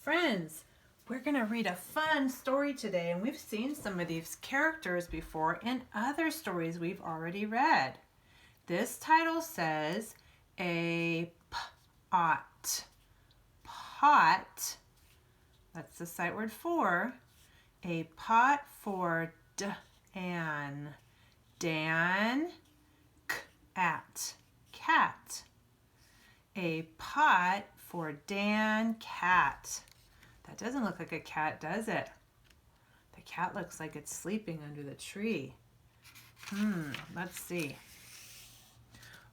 Friends, we're going to read a fun story today, and we've seen some of these characters before in other stories we've already read. This title says a pot. Pot, that's the sight word for. A pot for Dan. Dan, cat. A pot for Dan, cat. That doesn't look like a cat, does it? The cat looks like it's sleeping under the tree. Let's see.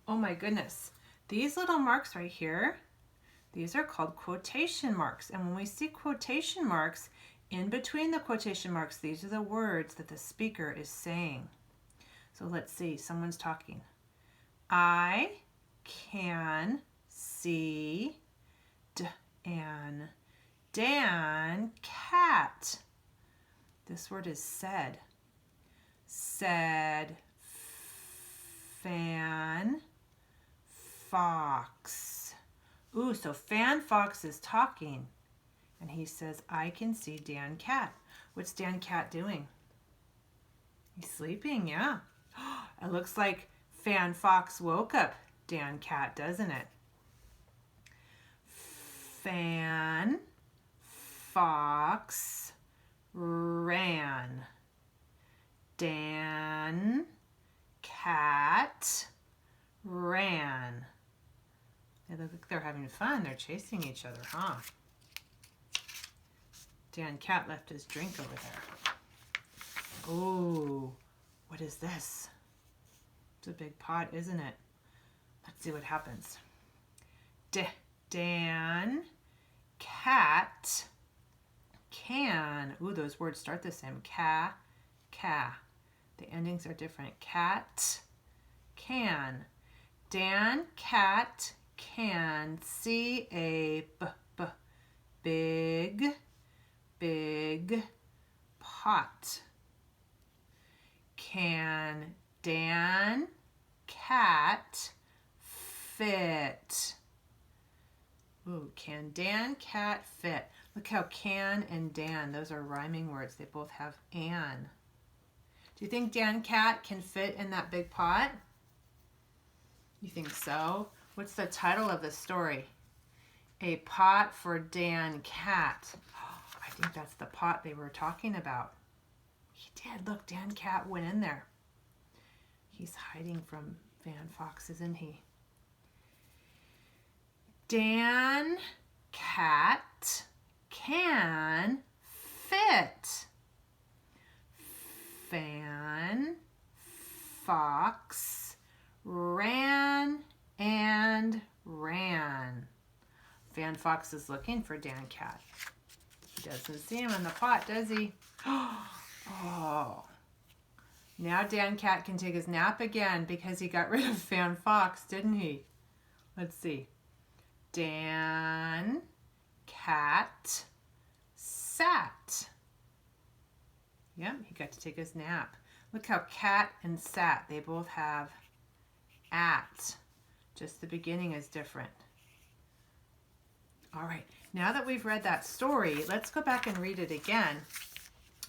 Oh my goodness. These little marks right here, these are called quotation marks. And when we see quotation marks, in between the quotation marks, these are the words that the speaker is saying. So let's see, someone's talking. I can see Dan, cat. This word is said. Said, Fan, Fox. Ooh, so Fan Fox is talking. And he says, I can see Dan Cat. What's Dan Cat doing? He's sleeping, yeah. It looks like Fan Fox woke up Dan Cat, doesn't it? Fan Fox ran. Dan Cat ran. They look like they're having fun. They're chasing each other, huh? Dan Cat left his drink over there. Ooh, what is this? It's a big pot, isn't it? Let's see what happens. Dan Cat can. Ooh, those words start the same. Ca. The endings are different. Cat can. Dan Cat can see a big pot. Can Dan Cat fit? Ooh, can Dan Cat fit? Look how can and Dan, those are rhyming words. They both have an. Do you think Dan Cat can fit in that big pot? You think so? What's the title of the story? A pot for Dan Cat. Oh, I think that's the pot they were talking about. He did. Look, Dan Cat went in there. He's hiding from Fan Fox, isn't he? Dan Cat can fit. Fan Fox ran and ran. Fan Fox is looking for Dan Cat. He doesn't see him in the pot, does he? Oh. Now Dan Cat can take his nap again because he got rid of Fan Fox, didn't he? Let's see. Dan Cat sat. Yep, he got to take his nap. Look how cat and sat, they both have at. Just the beginning is different. All right, now that we've read that story, let's go back and read it again.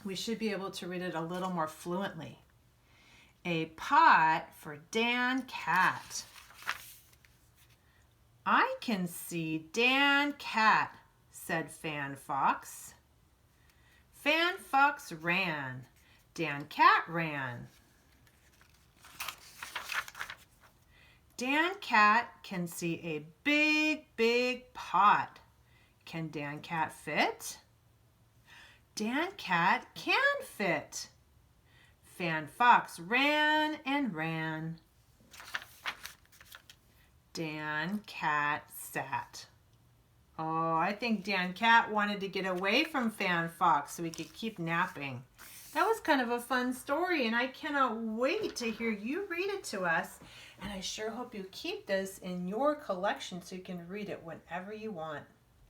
We should be able to read it a little more fluently. A pot for Dan Cat. I can see Dan Cat, said Fan Fox. Fan Fox ran. Dan Cat ran. Dan Cat can see a big pot. Can Dan Cat fit? Dan Cat can fit. Fan Fox ran and ran. Dan Cat sat. Oh, I think Dan Cat wanted to get away from Fan Fox so he could keep napping. That was kind of a fun story, and I cannot wait to hear you read it to us. And I sure hope you keep this in your collection so you can read it whenever you want.